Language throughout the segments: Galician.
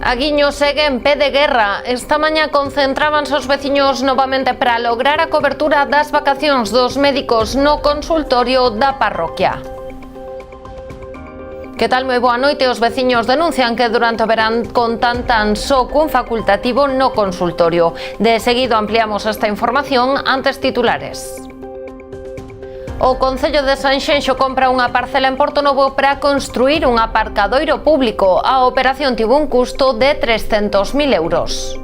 Aguiño segue en pé de guerra. Esta mañá concentrábanse os veciños novamente para lograr a cobertura das vacacións dos médicos no consultorio da parroquia. Que tal? Moi boa noite. Os veciños denuncian que durante o verán contan tan só cun facultativo no consultorio. De seguido ampliamos esta información antes titulares. O Concello de Sanxenxo compra unha parcela en Portonovo para construir un aparcadoiro público. A operación tivo un custo de 300.000 euros.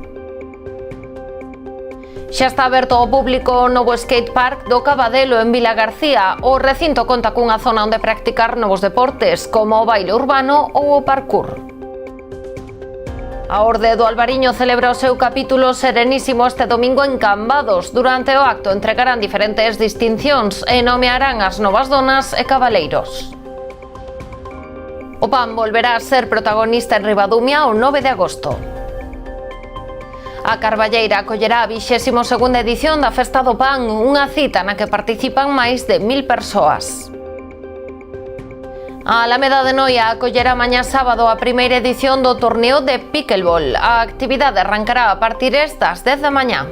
Xa está aberto ao público o novo skatepark do Cabadelo en Vilagarcía. O recinto conta cunha zona onde practicar novos deportes, como o baile urbano ou o parkour. A Orde do Albariño celebra o seu capítulo serenísimo este domingo en Cambados. Durante o acto entregarán diferentes distincións e nomearán as novas donas e cabaleiros. O pan volverá a ser protagonista en Ribadumia o 9 de agosto. A Carballeira acollerá a 22ª edición da Festa do Pan, unha cita na que participan máis de 1000 persoas. A Alameda de Noia acollerá mañá sábado a primeira edición do torneo de pickleball. A actividade arrancará a partir das 10 da mañá.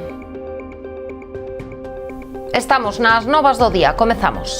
Estamos nas novas do día, comezamos.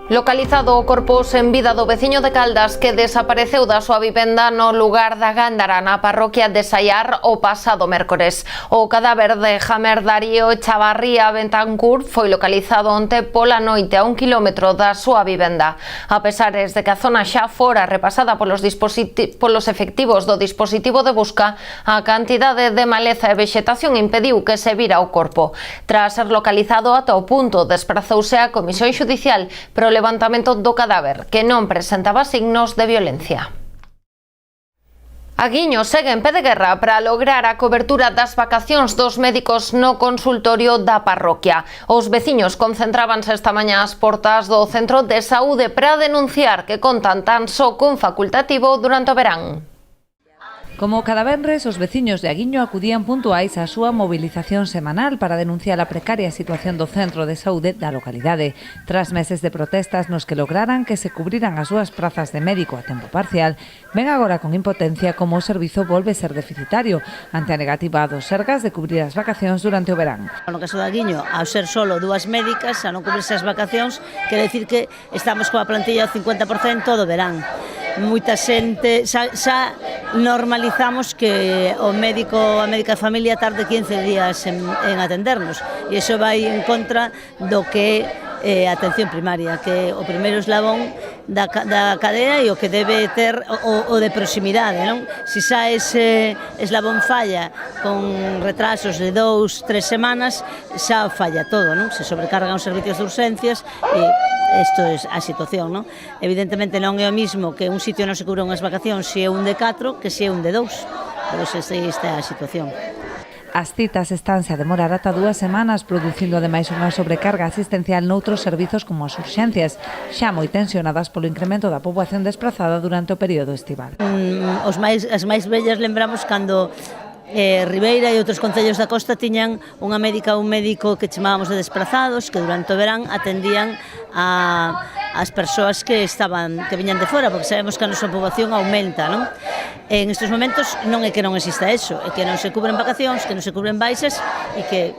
Localizado o corpo sen vida do veciño de Caldas que desapareceu da súa vivenda no lugar da Gándara na parroquia de Saiar o pasado mércores. O cadáver de Jamer Darío Chavarría Bentancur foi localizado onte pola noite a 1 kilómetro da súa vivenda. A pesares de que a zona xa fora repasada polos efectivos do dispositivo de busca, a cantidade de maleza e vexetación impediu que se vira o corpo. Tras ser localizado ata o punto, desprazouse a Comisión Xudicial pro levantamento do cadáver, que non presentaba signos de violencia. Aguiño segue en pé de guerra para lograr a cobertura das vacacións dos médicos no consultorio da parroquia. Os veciños concentrábanse esta mañá ás portas do centro de saúde para denunciar que contan tan só cun facultativo durante o verán. Como cada venres, os veciños de Aguiño acudían puntuais á súa movilización semanal para denunciar a precaria situación do centro de saúde da localidade. Tras meses de protestas nos que lograran que se cubriran as súas prazas de médico a tempo parcial, ven agora con impotencia como o servizo volve ser deficitario ante a negativa dos Sergas de cubrir as vacacións durante o verán. No caso de Aguiño, ao ser solo dúas médicas, a non cubrirse as vacacións, quere dicir que estamos coa plantilla ao 50% do verán. Moita xente, xa normalizamos que o médico, a médica de familia tarde 15 días en atendernos e iso vai en contra do que a atención primaria, que o primeiro eslabón da cadea e o que debe ter o de proximidade, non? Se xa ese eslabón falla con retrasos de 2-3 semanas, xa falla todo, non? Se sobrecargan os servicios de urxencias e isto é a situación, non? Evidentemente non é o mismo que un sitio non se cubra unhas vacacións se é un de 4 que se é un de 2, pero esta é a situación. As citas estánse a demorar ata 2 semanas, producindo ademais unha sobrecarga asistencial noutros servizos como as urxencias, xa moi tensionadas polo incremento da poboación desplazada durante o período estival. As máis vellas lembramos cando Ribeira e outros concellos da costa tiñan unha médica ou un médico que chamábamos de desplazados, que durante o verán atendían as persoas que viñan de fora, porque sabemos que a nosa poboación aumenta, non? En estes momentos non é que non exista eso, é que non se cubren vacacións, que non se cubren baixas e que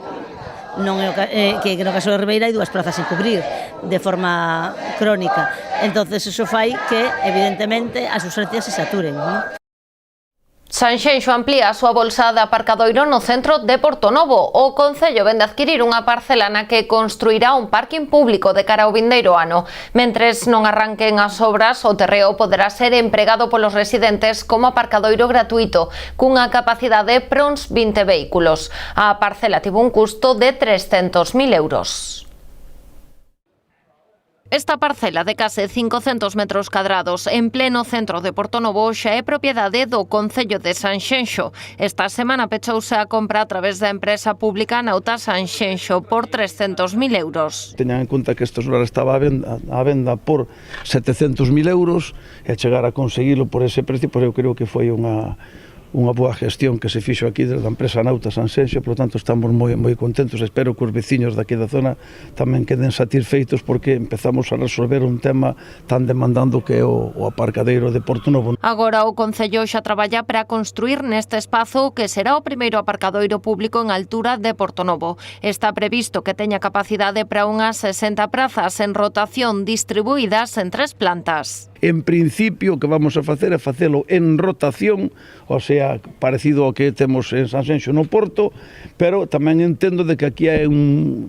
que no caso de Ribeira hai 2 plazas sin cubrir de forma crónica. Entonces eso fai que evidentemente as urxencias se saturen, non? Sanxenxo amplía a súa bolsa de aparcadoiro no centro de Portonovo. O Concello vende adquirir unha parcela na que construirá un parking público de cara ao vindeiro ano. Mentres non arranquen as obras, o terreo poderá ser empregado polos residentes como aparcadoiro gratuito, cunha capacidade para uns 20 vehículos. A parcela tivo un custo de 300.000 euros. Esta parcela de case 500 metros cadrados en pleno centro de Portonovo xa é propiedade do Concello de Sanxenxo. Esta semana pechouse a compra a través da empresa pública Nauta Sanxenxo por 300.000 euros. Teñan en conta que este solar estaba a venda por 700.000 euros e chegar a conseguilo por ese precio, pois eu creo que foi unha unha boa gestión que se fixo aquí desde a empresa Nauta Sanxenxo, por lo tanto estamos moi contentos, espero que os veciños daqui da zona tamén queden satisfeitos porque empezamos a resolver un tema tan demandando que é o aparcadeiro de Portonovo. Agora o Concello xa traballa para construir neste espazo que será o primeiro aparcadoiro público en altura de Portonovo. Está previsto que teña capacidade para unhas 60 prazas en rotación distribuídas en 3 plantas. En principio, o que vamos a facer é facelo en rotación, o sea, parecido ao que temos en Sanxenxo no Porto, pero tamén entendo de que aquí hai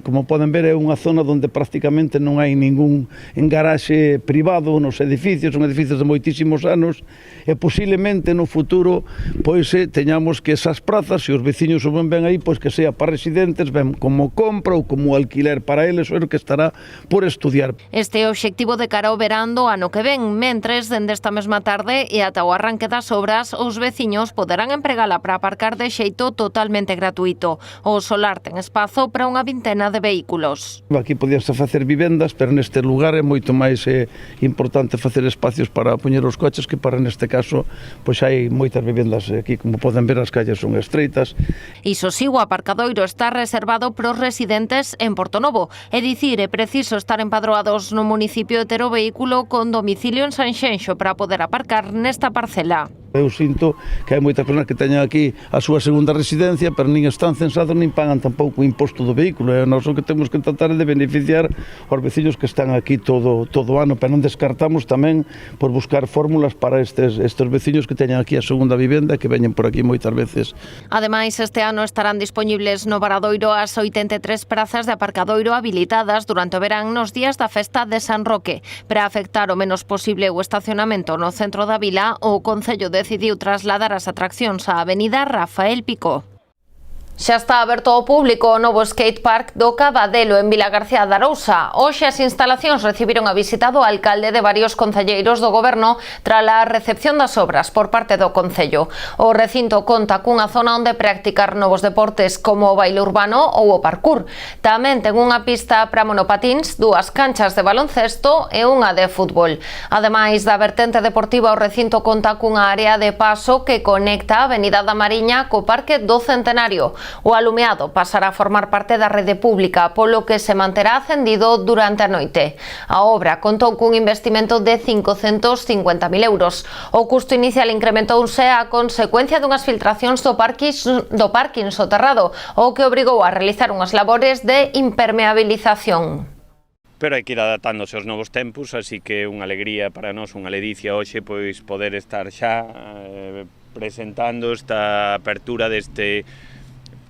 como poden ver, é unha zona onde prácticamente non hai ningún engaraxe privado nos edificios, son edificios de moitísimos anos, e posiblemente no futuro pois teñamos que esas prazas, se os veciños o ven aí, pois que sea para residentes, ben como compra ou como alquiler para eles, o que estará por estudiar. Este é o obxectivo de cara ao verán do ano que ven. Mentres, dende esta mesma tarde e ata o arranque das obras, os veciños poderán empregala para aparcar de xeito totalmente gratuito. O solar ten espazo para unha vintena de vehículos. Aquí podíanse facer vivendas, pero neste lugar é moito máis importante facer espacios para poñer os coches que para neste caso, pois hai moitas vivendas aquí, como poden ver, as calles son estreitas. Iso si, o aparcadoiro está reservado para os residentes en Portonovo. É dicir, é preciso estar empadroados no municipio e ter o vehículo con domicilio en Sanxenxo para poder aparcar nesta parcela. Eu sinto que hai moitas personas que teñen aquí a súa segunda residencia, pero nin están censados nin pagan tampouco o imposto do vehículo. Nós o que temos que tratar é de beneficiar aos veciños que están aquí todo o ano, pero non descartamos tamén por buscar fórmulas para estes veciños que teñen aquí a segunda vivenda, que veñen por aquí moitas veces. Ademais, este ano estarán disponibles no Varadoiro as 83 prazas de aparcadoiro habilitadas durante o verán nos días da festa de San Roque. Para afectar o menos posible o estacionamento no centro da vila, o Concello decidiu trasladar as atraccións á avenida Rafael Picó. Xa está aberto ao público o novo skatepark do Cabadelo en Vilagarcía de Arousa. Hoxe as instalacións recibiron a visita do alcalde de varios concelleiros do goberno tras a recepción das obras por parte do Concello. O recinto conta cunha zona onde practicar novos deportes como o baile urbano ou o parkour. Tamén ten unha pista para monopatins, 2 canchas de baloncesto e unha de fútbol. Ademais da vertente deportiva, o recinto conta cunha área de paso que conecta a Avenida da Mariña co Parque do Centenario. O alumeado pasará a formar parte da rede pública, polo que se manterá acendido durante a noite. A obra contou cun investimento de 550.000 euros. O custo inicial incrementouse a consecuencia dunhas filtracións do parking soterrado, o que obrigou a realizar unhas labores de impermeabilización. Pero hai que ir adaptándose aos novos tempos, así que unha alegría para nós, unha ledicia hoxe, pois poder estar xa presentando esta apertura deste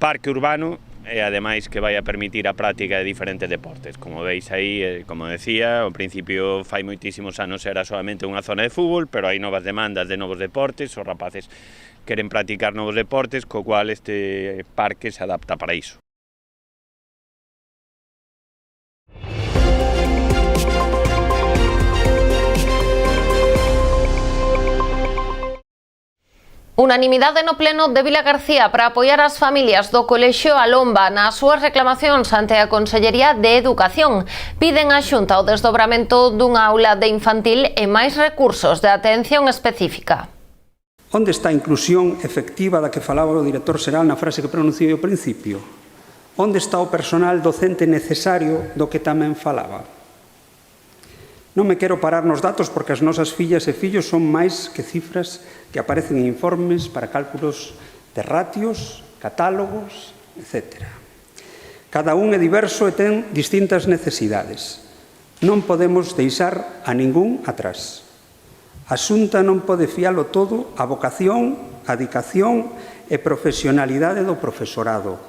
parque urbano e ademais que vai a permitir a práctica de diferentes deportes. Como veis aí, como decía, ao principio fai moitísimos anos era solamente unha zona de fútbol, pero hai novas demandas de novos deportes, os rapaces queren practicar novos deportes, co cual este parque se adapta para iso. Unanimidade no pleno de Vilagarcía para apoiar as familias do Colexio Alomba nas súas reclamacións ante a Consellería de Educación. Piden á Xunta o desdobramento dunha aula de infantil e máis recursos de atención específica. Onde está a inclusión efectiva da que falaba o director xeral na frase que pronunciei ao principio? Onde está o personal docente necesario do que tamén falaba? Non me quero parar nos datos porque as nosas fillas e fillos son máis que cifras que aparecen en informes para cálculos de ratios, catálogos, etc. Cada un é diverso e ten distintas necesidades. Non podemos deixar a ningún atrás. A Xunta non pode fialo todo á vocación, á dedicación e profesionalidade do profesorado.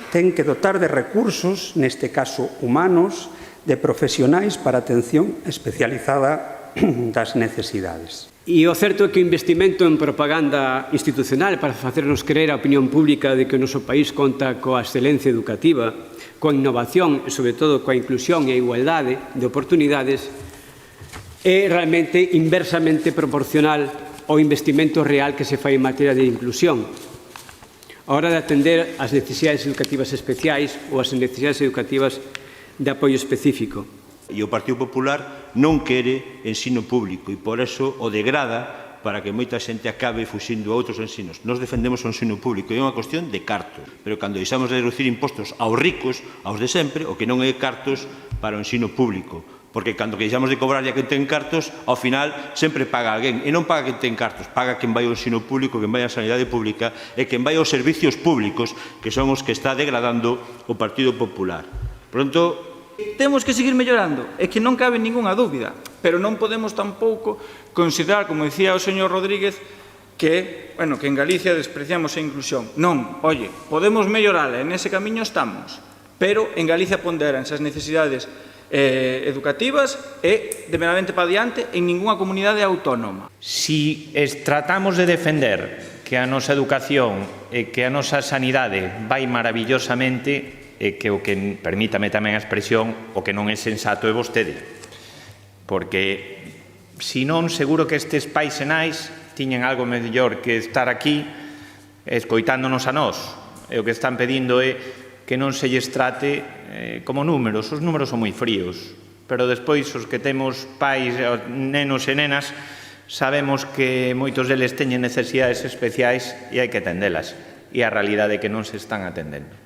Ten que dotar de recursos, neste caso humanos, de profesionais para atención especializada das necesidades. E o certo é que o investimento en propaganda institucional para facernos creer a opinión pública de que o noso país conta coa excelencia educativa, coa innovación e, sobre todo, coa inclusión e a igualdade de oportunidades é realmente inversamente proporcional ao investimento real que se fai en materia de inclusión. A hora de atender as necesidades educativas especiais ou as necesidades educativas de apoio específico. E o Partido Popular non quere ensino público e por eso o degrada para que moita xente acabe fuxindo a outros ensinos. Nos defendemos o ensino público, é unha cuestión de cartos, pero cando deixamos de reducir impostos aos ricos, aos de sempre, o que non é cartos para o ensino público, porque cando que deixamos de cobrar a quen ten cartos, ao final sempre paga alguén, e non paga quen ten cartos, paga quen vai ao ensino público, quen vai á sanidade pública e quen vai aos servicios públicos, que son os que está degradando o Partido Popular. Pronto, temos que seguir mellorando, é que non cabe ningunha dúbida, pero non podemos tampouco considerar, como dicía o señor Rodríguez, que en Galicia despreciamos a inclusión. Non, oye, podemos mellorala, en ese camiño estamos, pero en Galicia ponderanse as necesidades educativas e, de meramente para diante, en ningunha comunidade autónoma. Si tratamos de defender que a nosa educación e que a nosa sanidade vai maravillosamente, e que o que, permítame tamén a expresión, o que non é sensato é vostede. Porque, se non, seguro que estes pais e nais tiñen algo mellor que estar aquí escoitándonos a nós. E o que están pedindo é que non se lles trate como números. Os números son moi fríos, pero despois os que temos pais, nenos e nenas, sabemos que moitos deles teñen necesidades especiais e hai que atendelas. E a realidade é que non se están atendendo.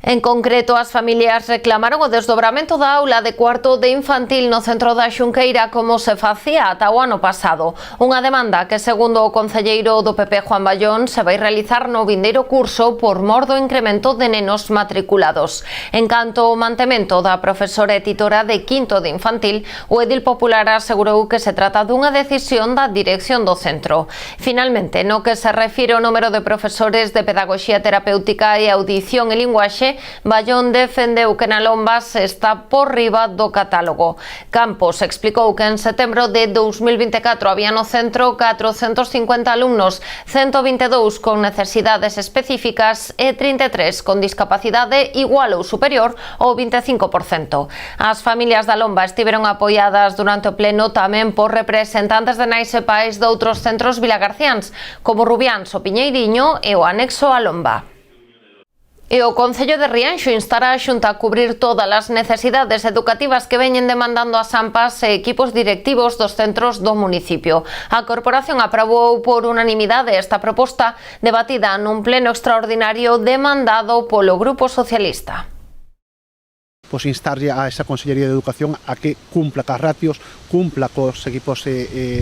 En concreto, as familias reclamaron o desdobramento da aula de cuarto de infantil no centro da Xunqueira como se facía ata o ano pasado. Unha demanda que, segundo o concelleiro do PP Juan Ballón, se vai realizar no vindeiro curso por mor do incremento de nenos matriculados. En canto ao mantemento da profesora e titora de quinto de infantil, o edil popular asegurou que se trata dunha decisión da dirección do centro. Finalmente, no que se refire ao número de profesores de pedagogía terapéutica e audición e linguaxe, Ballón defendeu que na Lombas está por riba do catálogo. Campos explicou que en setembro de 2024 había no centro 450 alumnos, 122 con necesidades específicas e 33 con discapacidade igual ou superior ao 25%. As familias da Lomba estiveron apoiadas durante o pleno tamén por representantes de nais e pais de outros centros vilagarciáns, como Rubiáns, o Piñeiriño e o anexo a Lomba. E o Concello de Rianxo instará a Xunta a cubrir todas as necesidades educativas que veñen demandando as AMPAs e equipos directivos dos centros do municipio. A Corporación aprobou por unanimidade esta proposta debatida nun pleno extraordinario demandado polo Grupo Socialista. Pois instarlle a esa Consellería de Educación a que cumpla cas ratios, cumpla cos equipos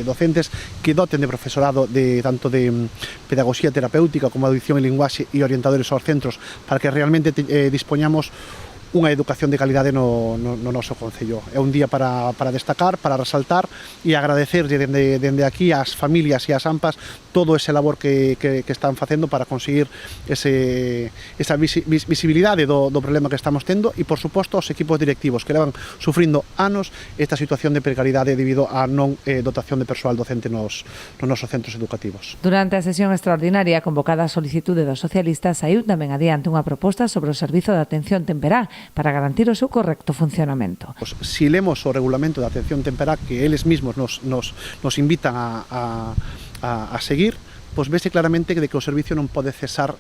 docentes, que doten de profesorado tanto de pedagogía terapéutica como audición e linguaxe e orientadores aos centros, para que realmente dispoñamos unha educación de calidade no noso Concello. É un día para destacar, para resaltar e agradecerlle dende aquí ás familias e ás AMPAs todo ese labor que están facendo para conseguir esa visibilidade do problema que estamos tendo e, por suposto, aos equipos directivos que levan sufrindo anos esta situación de precariedade debido á non dotación de persoal docente nos nosos centros educativos. Durante a sesión extraordinaria convocada a solicitude dos socialistas, saiu tamén adiante unha proposta sobre o servizo de atención temperá para garantir o seu correcto funcionamento. Si lemos o regulamento de atención temperá que eles mesmos nos invitan a seguir, pois vese claramente de que o servicio non pode cesar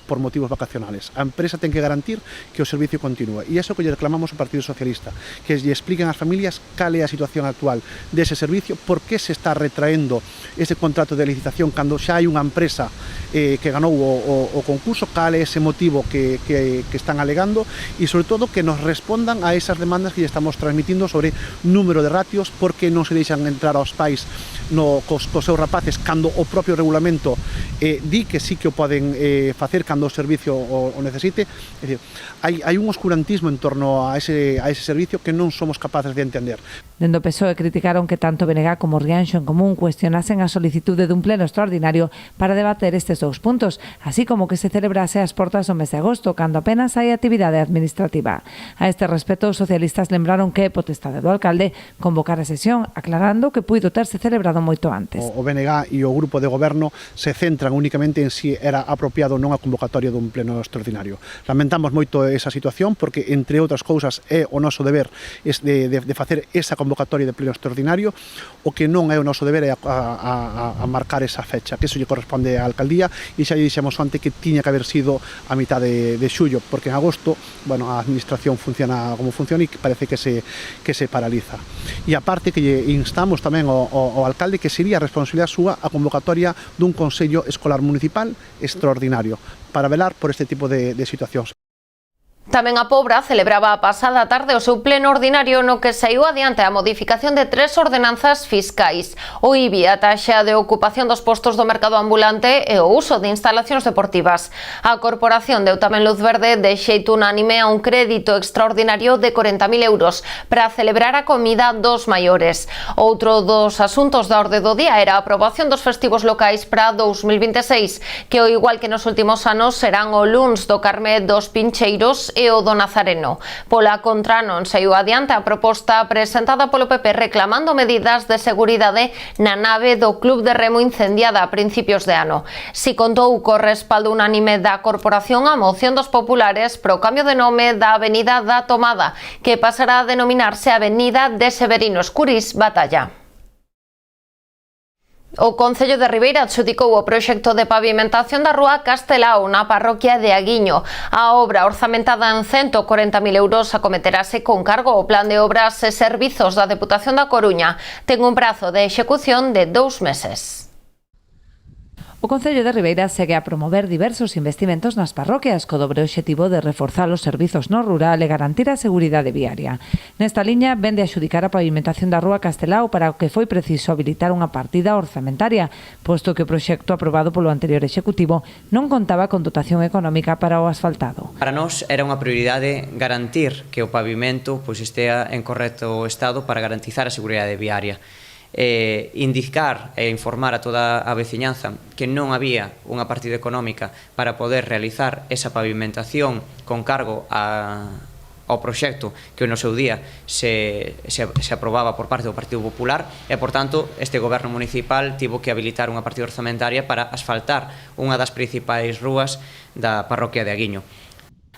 por motivos vacacionales. A empresa ten que garantir que o servicio continúa. E iso que lle reclamamos ao Partido Socialista, que lle expliquen ás familias cal é a situación actual dese servicio, por que se está retraendo ese contrato de licitación cando xa hai unha empresa que ganou o concurso, cal é ese motivo que están alegando e, sobre todo, que nos respondan a esas demandas que lle estamos transmitindo sobre número de ratios, por que non se deixan entrar aos pais cos seus rapaces cando o propio regulamento di que sí que o poden facer cando o servicio o necesite. É dicir, hai un oscurantismo en torno a ese servicio que non somos capaces de entender. Dende o PSOE criticaron que tanto BNG como Rianxo en Común cuestionasen a solicitude dun pleno extraordinario para debater estes dous puntos, así como que se celebrase as portas do mes de agosto, cando apenas hai actividade administrativa. A este respecto, os socialistas lembraron que é potestade do alcalde convocar a sesión, aclarando que puido terse celebrado moito antes. O BNG e o grupo de goberno se centran únicamente en si era apropiado non a convocatoria dun pleno extraordinario. Lamentamos moito esa situación porque, entre outras cousas, é o noso deber de facer esa convocatoria convocatoria de pleno extraordinario, o que non é o noso deber é a marcar esa fecha, que eso lle corresponde á alcaldía, e xa lle dixemos antes que tiña que haber sido a mitad de xullo, porque en agosto, bueno, a administración funciona como funciona e parece que se paraliza. E aparte que lle instamos tamén ao alcalde que sería responsabilidade súa a convocatoria dun Consello Escolar Municipal extraordinario para velar por este tipo de situacións. Tamén a Pobra celebraba a pasada tarde o seu pleno ordinario no que saiu adiante a modificación de 3 ordenanzas fiscais: o IBI, a taxa de ocupación dos postos do mercado ambulante e o uso de instalacións deportivas. A corporación deu tamén luz verde de xeito unánime a un crédito extraordinario de 40.000 euros para celebrar a comida dos maiores. Outro dos asuntos da orde do día era a aprobación dos festivos locais para 2026, que ao igual que nos últimos anos serán o luns do Carme dos Pincheiros e o do Nazareno. Pola contra, non saiu adiante a proposta presentada polo PP reclamando medidas de seguridade na nave do Club de Remo incendiada a principios de ano. Si contou co respaldo unánime da corporación a moción dos populares pro cambio de nome da Avenida da Tomada, que pasará a denominarse Avenida de Severino Escuriz Batalla. O Concello de Ribeira adxudicou o proxecto de pavimentación da rúa Castelao na parroquia de Aguiño. A obra, orzamentada en 140.000 euros, acometerase con cargo ao Plan de Obras e Servizos da Deputación da Coruña. Ten un prazo de execución de 2 meses. O Concello de Ribeira segue a promover diversos investimentos nas parroquias co dobre obxectivo de reforzar os servizos no rural e garantir a seguridade viaria. Nesta liña, vende a adxudicar a pavimentación da rúa Castelao para o que foi preciso habilitar unha partida orzamentaria, posto que o proxecto aprobado polo anterior executivo non contaba con dotación económica para o asfaltado. Para nós era unha prioridade garantir que o pavimento estea en correcto estado para garantizar a seguridade viaria. Indicar e informar a toda a veciñanza que non había unha partida económica para poder realizar esa pavimentación con cargo ao proxecto que no seu día se aprobaba por parte do Partido Popular e, por tanto, este goberno municipal tivo que habilitar unha partida orzamentaria para asfaltar unha das principais rúas da parroquia de Aguiño.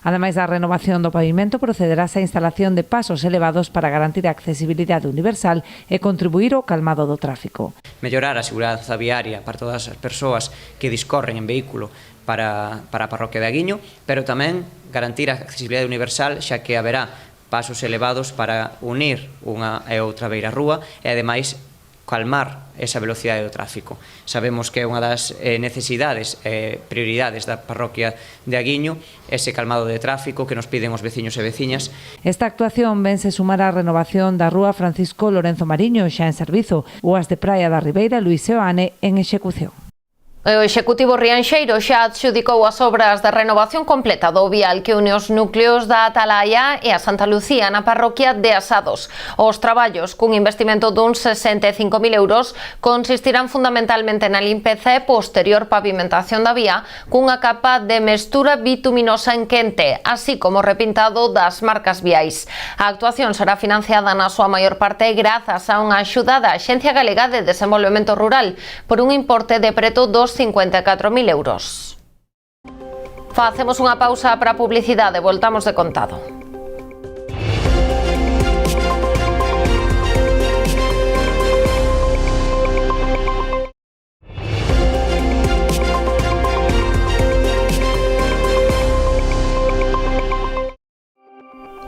Ademais da renovación do pavimento, procederase a instalación de pasos elevados para garantir a accesibilidade universal e contribuir ao calmado do tráfico. Mellorar a seguridade viaria para todas as persoas que discorren en vehículo para a parroquia de Aguiño, pero tamén garantir a accesibilidade universal, xa que haberá pasos elevados para unir unha e outra beira rúa e, ademais, calmar esa velocidade do tráfico. Sabemos que é unha das necesidades e prioridades da parroquia de Aguiño ese calmado de tráfico que nos piden os veciños e veciñas. Esta actuación vense sumar á renovación da rúa Francisco Lorenzo Mariño xa en servizo ou as de Praia da Ribeira Luís Seoane en execución. O Executivo rianxeiro xa adxudicou as obras de renovación completa do vial que une os núcleos da Atalaya e a Santa Lucía na parroquia de Asados. Os traballos, cun investimento duns 65.000 euros, consistirán fundamentalmente na limpeza e posterior pavimentación da vía cunha capa de mestura bituminosa en quente, así como repintado das marcas viais. A actuación será financiada na súa maior parte grazas a unha axuda da Axencia Galega de Desenvolvemento Rural por un importe de preto dos 54.000 euros. Facemos unha pausa para a publicidade, voltamos de contado.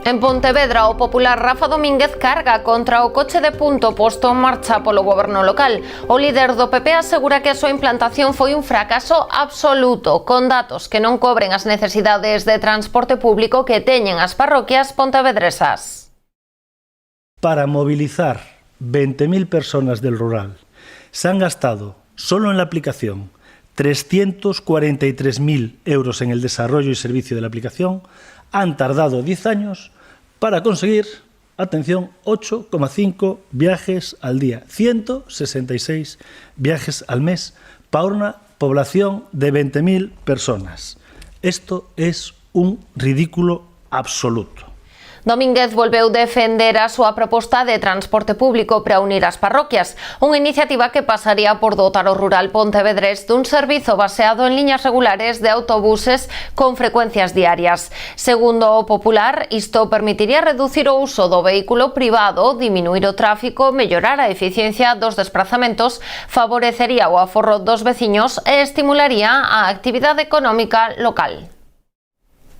En Pontevedra, o popular Rafa Domínguez carga contra o coche de punto posto en marcha polo goberno local. O líder do PP asegura que a súa implantación foi un fracaso absoluto, con datos que non cobren as necesidades de transporte público que teñen as parroquias pontevedresas. Para movilizar 20.000 personas del rural, se han gastado, solo en la aplicación, 343.000 euros en el desarrollo y servicio de la aplicación. Han tardado 10 años para conseguir, atención, 8,5 viajes al día, 166 viajes al mes para una población de 20.000 personas. Esto es un ridículo absoluto. Domínguez volveu defender a súa proposta de transporte público para unir as parroquias, unha iniciativa que pasaría por dotar o rural pontevedrés dun servizo baseado en liñas regulares de autobuses con frecuencias diarias. Segundo o Popular, isto permitiría reducir o uso do vehículo privado, diminuir o tráfico, mellorar a eficiencia dos desplazamentos, favorecería o aforro dos veciños e estimularía a actividade económica local.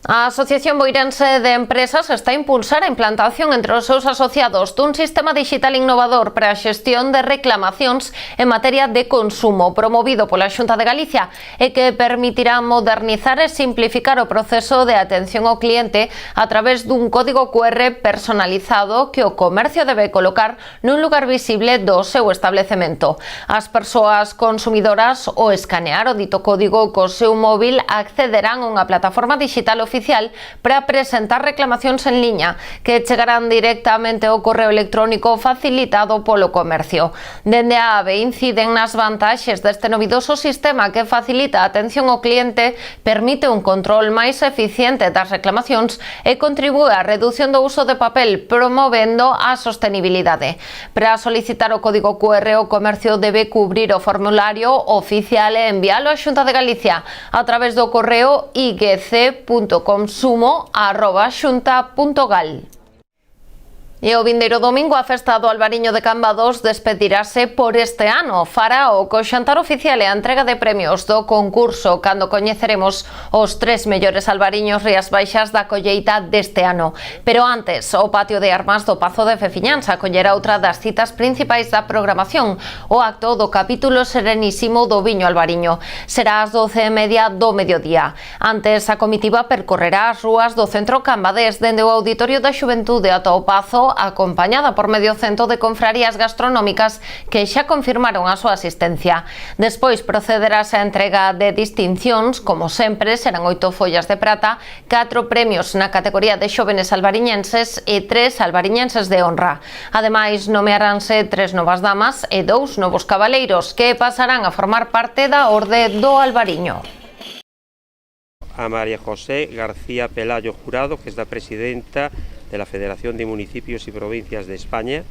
A Asociación Boirense de Empresas está a impulsar a implantación entre os seus asociados dun sistema digital innovador para a xestión de reclamacións en materia de consumo promovido pola Xunta de Galicia e que permitirá modernizar e simplificar o proceso de atención ao cliente a través dun código QR personalizado que o comercio debe colocar nun lugar visible do seu establecemento. As persoas consumidoras, ao escanear o dito código co seu móvil, accederán a unha plataforma digital oficial para presentar reclamacións en liña que chegarán directamente ao correo electrónico facilitado polo comercio. Dende a AVE inciden nas vantaxes deste novidoso sistema que facilita a atención ao cliente, permite un control máis eficiente das reclamacións e contribúe á redución do uso de papel, promovendo a sostenibilidade. Para solicitar o código QR, o comercio debe cubrir o formulario oficial e enviálo á Xunta de Galicia a través do correo igc.consumo@xunta.gal. E o vindeiro domingo a festa do Albariño de Cambados despedirase por este ano. Fará o co xantar oficial e a entrega de premios do concurso cando coñeceremos os 3 mellores albariños Rías Baixas da colleita deste ano. Pero antes, o patio de armas do Pazo de Fefiñanza acollera outra das citas principais da programación, o acto do capítulo serenísimo do Viño Albariño. Será ás 12:30 do mediodía. Antes, a comitiva percorrerá as rúas do centro Cambadés dende o Auditorio da Xuventude ata o Pazo, acompañada por medio cento de confrarías gastronómicas que xa confirmaron a súa asistencia. Despois procederase a entrega de distincións, como sempre, serán 8 follas de prata, 4 premios na categoría de xóvenes albariñenses e 3 albariñenses de honra. Ademais, nomearánse 3 novas damas e 2 novos cabaleiros que pasarán a formar parte da Orde do Albariño. A María José García Pelayo Jurado, que es la presidenta de la Federación de Municipios y Provincias de España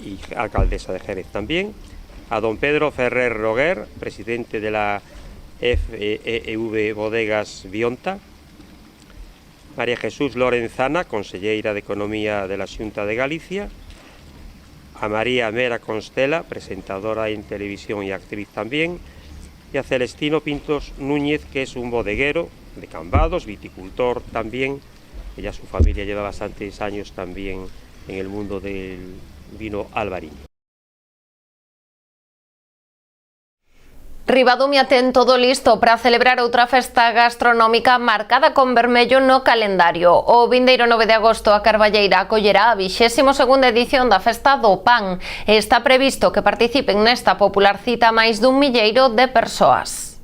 y alcaldesa de Jerez también, a don Pedro Ferrer Roguer, presidente de la FEV Bodegas Bionta, María Jesús Lorenzana, conselleira de Economía de la Xunta de Galicia, a María Mera Constela, presentadora en televisión y actriz también, y a Celestino Pintos Núñez, que es un bodeguero de Cambados, viticultor también. Ella, su familia, lleva bastantes años también en el mundo del vino albariño. Ribadumia ten todo listo para celebrar outra festa gastronómica marcada con vermello no calendario. O vindeiro 9 de agosto a Carballeira acollerá a 22ª edición da Festa do Pan. Está previsto que participen nesta popular cita máis dun milleiro de persoas.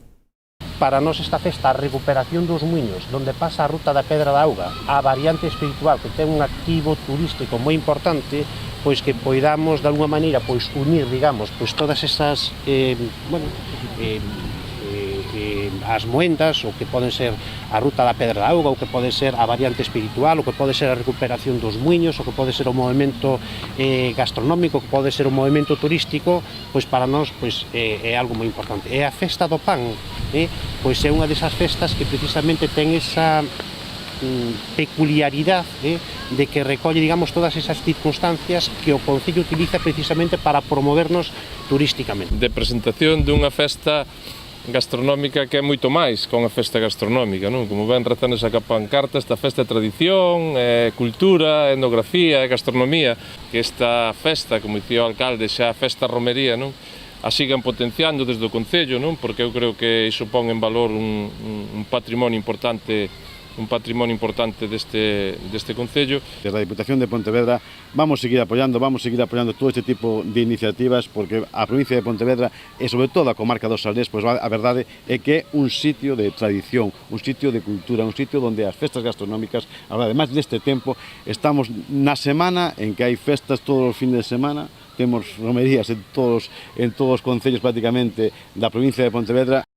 Para nós esta festa, a recuperación dos muiños, donde pasa a ruta da Pedra da Auga, a variante espiritual, que ten un activo turístico moi importante, pois que poidamos de alguma maneira pois unir, digamos, pois todas esas as moendas, o que poden ser a ruta da Pedra da Auga, o que pode ser a variante espiritual, o que pode ser a recuperación dos muiños, o que pode ser o movimento gastronómico, o que pode ser o movimento turístico, pois para nós pois é algo moi importante. E a Festa do Pan, pois é unha desas festas que precisamente ten esa peculiaridade de que recolle, digamos, todas esas circunstancias que o Concello utiliza precisamente para promovernos turísticamente. De presentación dunha festa gastronómica que é moito máis que unha festa gastronómica, non? Como ben rezan esa pancarta, esta festa é tradición, é cultura, é etnografía, é gastronomía, que esta festa, como dicía o alcalde, xa a festa romería, non? A sigan potenciando desde o Concello, non? Porque eu creo que iso pon en valor un patrimonio importante deste Concello. Desde a Diputación de Pontevedra vamos seguir apoiando todo este tipo de iniciativas, porque a provincia de Pontevedra e sobre todo a comarca do Salnés, pois a verdade é que é un sitio de tradición, un sitio de cultura, un sitio onde as festas gastronómicas, ademais deste tempo, estamos na semana en que hai festas todos os fines de semana, temos romerías en todos os concellos prácticamente da provincia de Pontevedra.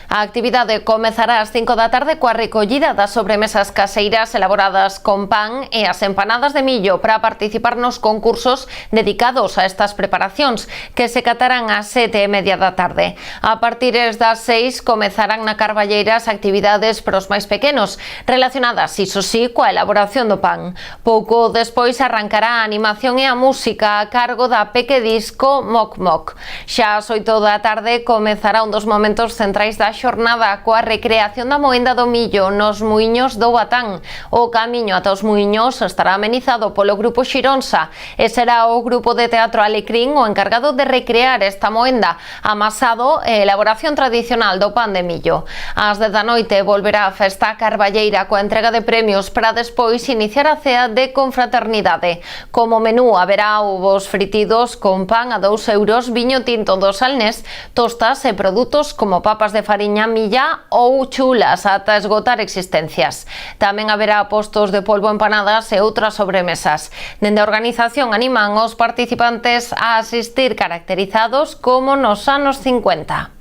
A actividade comezará ás 5 da tarde coa recollida das sobremesas caseiras elaboradas con pan e as empanadas de millo para participar nos concursos dedicados a estas preparacións que se catarán ás 7:30 da tarde. A partir das 6 comezarán na Carballeira as actividades para os máis pequenos relacionadas, iso sí, coa elaboración do pan. Pouco despois arrancará a animación e a música a cargo da Peque Disco Moc Moc. Xa ás 8 da tarde comezará un dos momentos centrais da xornada coa recreación da moenda do millo nos muiños do Batán. O camiño ata os muiños estará amenizado polo grupo Xironsa e será o grupo de teatro Alecrín o encargado de recrear esta moenda, amasado e elaboración tradicional do pan de millo. Ás 10 da noite volverá a festa carballeira coa entrega de premios para despois iniciar a cea de confraternidade. Como menú haberá ovos fritidos con pan a 2 euros, viño tinto do Salnés, tostas e produtos como papas de fariña, milla ou chulas ata esgotar existencias. Tamén haberá postos de polvo, empanadas e outras sobremesas. Dende a organización animan os participantes a asistir caracterizados como nos anos 50.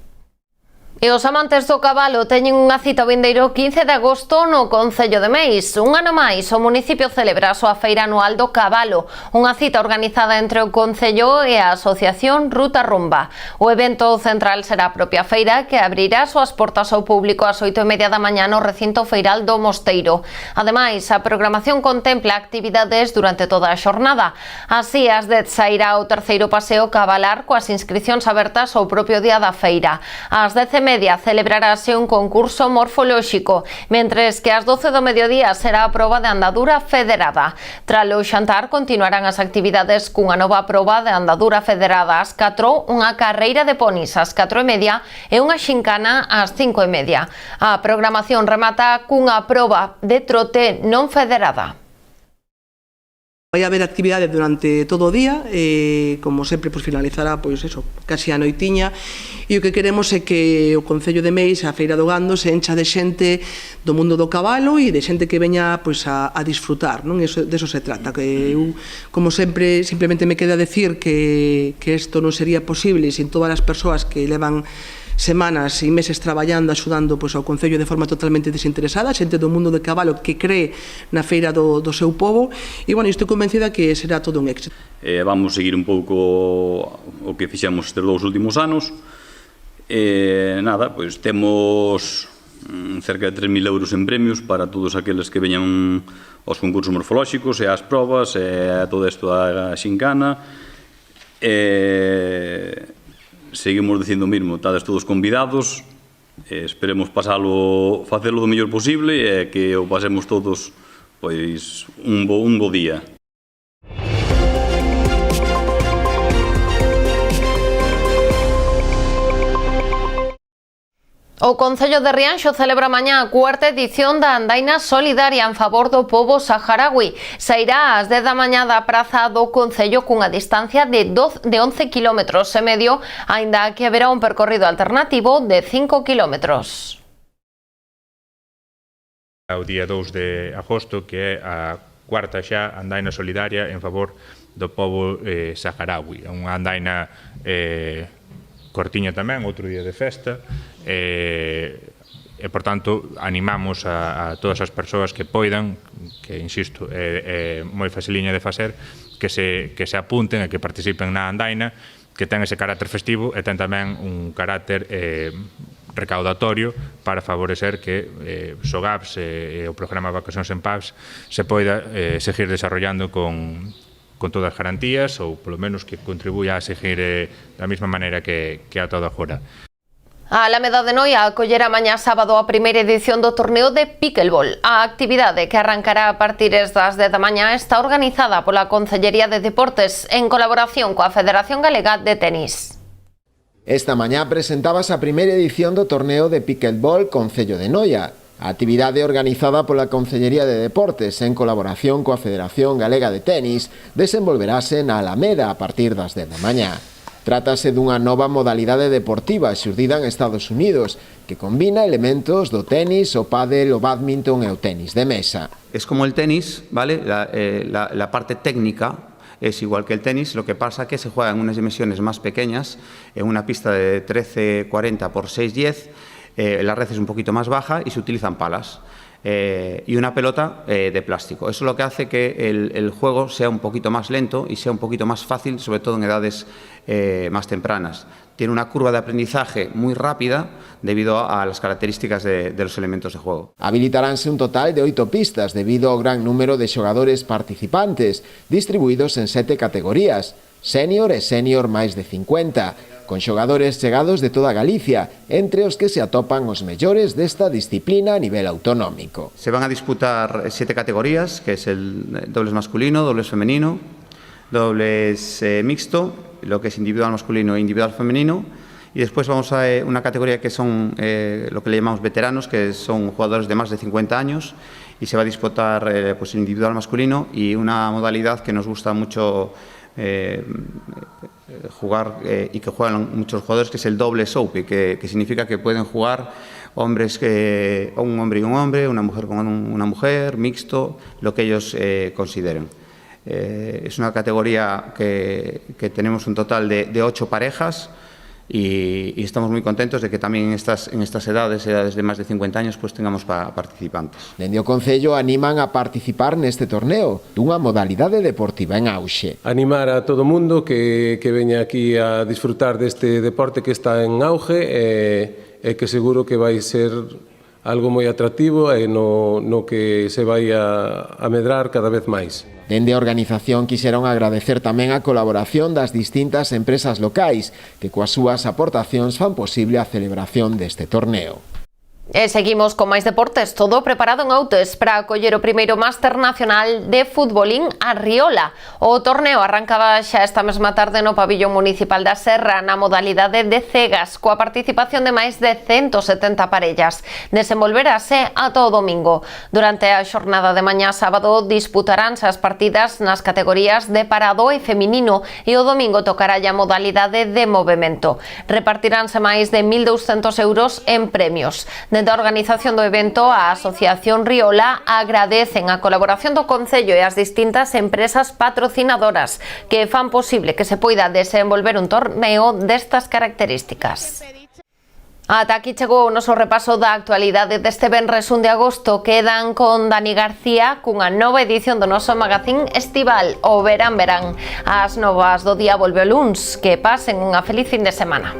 E os amantes do cabalo teñen unha cita o vindeiro 15 de agosto no Concello de Meis. Un ano máis, o municipio celebra a súa feira anual do cabalo, unha cita organizada entre o Concello e a Asociación Ruta Rumba. O evento central será a propia feira, que abrirá as súas portas ao público ás 8:30 da mañá no recinto feiral do Mosteiro. Ademais, a programación contempla actividades durante toda a xornada. Así, ás 10 sairá o terceiro paseo cabalar coas inscricións abertas ao propio día da feira. Ás 10:30 celebrarase un concurso morfolóxico, mentres que ás 12 do mediodía será a proba de andadura federada. Tralo xantar continuarán as actividades cunha nova proba de andadura federada ás 4, unha carreira de ponis ás 4:30 e unha xincana ás 5:30. A programación remata cunha proba de trote non federada. Vai haber actividade durante todo o día e, como sempre, finalizará casi a noitiña, e o que queremos é que o Concello de Meis, a Feira do Gando, se encha de xente do mundo do cabalo e de xente que veña a disfrutar, non? De eso se trata. Que eu, como sempre, simplemente me queda decir que isto non sería posible sin todas as persoas que levan semanas e meses traballando, axudando ao Concello de forma totalmente desinteresada, xente do mundo do cabalo que cree na feira do seu povo, e, estou convencida que será todo un éxito. Vamos seguir un pouco o que fixemos estes 2 últimos anos. Temos cerca de 3.000 euros en premios para todos aqueles que veñan aos concursos morfolóxicos e ás probas e a todo isto da xincana. Seguimos dicindo o mismo, estades todos convidados, esperemos facelo do mellor posible e que o pasemos todos un bo día. O Concello de Rianxo celebra mañá a 4ª edición da Andaina Solidaria en favor do pobo saharaui. Sairá ás 10 da mañá da praza do Concello cunha distancia de 11 km e medio, aínda que haberá un percorrido alternativo de 5 km. O día 2 de agosto, que é a 4ª xa Andaina Solidaria en favor do pobo saharaui. É unha andaina cortiña tamén, outro día de festa, e, por tanto, animamos a todas as persoas que poidan, que, insisto, é moi faciliña de facer, que se apunten e que participen na andaina, que ten ese carácter festivo e ten tamén un carácter recaudatorio para favorecer que SOGAPS e o programa Vacacións en Paz se poida seguir desarrollando con todas as garantías, ou polo menos que contribuya a seguir da mesma maneira que a toda agora. A Alameda de Noia acollerá mañá sábado a primeira edición do torneo de pickleball. A actividade, que arrancará a partir das 10 da mañá, está organizada pola Concellería de Deportes en colaboración coa Federación Galega de Tenis. Esta mañá presentábase a primeira edición do torneo de pickleball Concello de Noia. A actividade organizada pola Concellería de Deportes en colaboración coa Federación Galega de Tenis desenvolverase na Alameda a partir das 10 da mañá. Trátase dunha nova modalidade deportiva xurdida en Estados Unidos que combina elementos do tenis, o pádel, o bádminton e o tenis de mesa. Es como el tenis, ¿vale? La parte técnica es igual que el tenis, lo que pasa que se juega en unas dimensiones más pequeñas, en una pista de 13,40 por 6,10, la red es un poquito más baja y se utilizan palas. Y una pelota de plástico. Eso es lo que hace que el juego sea un poquito más lento y sea un poquito más fácil, sobre todo en edades más tempranas. Tiene una curva de aprendizaje muy rápida debido a las características de los elementos de juego. Habilitaránse un total de 8 pistas debido ao gran número de xogadores participantes, distribuídos en 7 categorías, sénior e sénior máis de 50, con xogadores chegados de toda Galicia, entre os que se atopan os mellores desta disciplina a nivel autonómico. Se van a disputar 7 categorías, que es el dobles masculino, dobles femenino, dobles mixto, lo que es individual masculino e individual femenino, y después vamos a una categoría que son lo que le llamamos veteranos, que son jugadores de más de 50 años, y se va a disputar pues individual masculino y una modalidad que nos gusta mucho jugar y que juegan muchos jugadores, que es el doble soapy, que significa que pueden jugar hombres un hombre y un hombre, una mujer con una mujer, mixto, lo que ellos consideren. Es una categoría que tenemos un total de 8 parejas y estamos muy contentos de que también en estas edades de más de 50 años, pues tengamos participantes. Dende o Concello animan a participar neste torneo, dunha modalidade deportiva en auxe. Animar a todo o mundo que veña aquí a disfrutar deste deporte que está en auge e que seguro que vai ser algo moi atractivo e no que se vai a medrar cada vez máis. Dende a organización quixeron agradecer tamén a colaboración das distintas empresas locais que coas súas aportacións fan posible a celebración deste torneo. E seguimos con máis deportes, todo preparado en Outes para acoller o primeiro Máster Nacional de Futbolín a Riola. O torneo arrancaba xa esta mesma tarde no pabillón municipal da Serra na modalidade de cegas, coa participación de máis de 170 parellas. Desenvolverase ata o domingo. Durante a xornada de mañá sábado disputaránse as partidas nas categorías de parado e feminino e o domingo tocará a modalidade de movemento. Repartiránse máis de 1.200 euros en premios. Dende a organización do evento, a Asociación Riola agradecen a colaboración do Concello e as distintas empresas patrocinadoras que fan posible que se poida desenvolver un torneo destas características. Ata aquí chegou o noso repaso da actualidade deste venres 1 de agosto. Quedan con Dani García cunha nova edición do noso magazín estival, o Verán Verán. As novas do día volve o luns. Que pasen unha feliz fin de semana.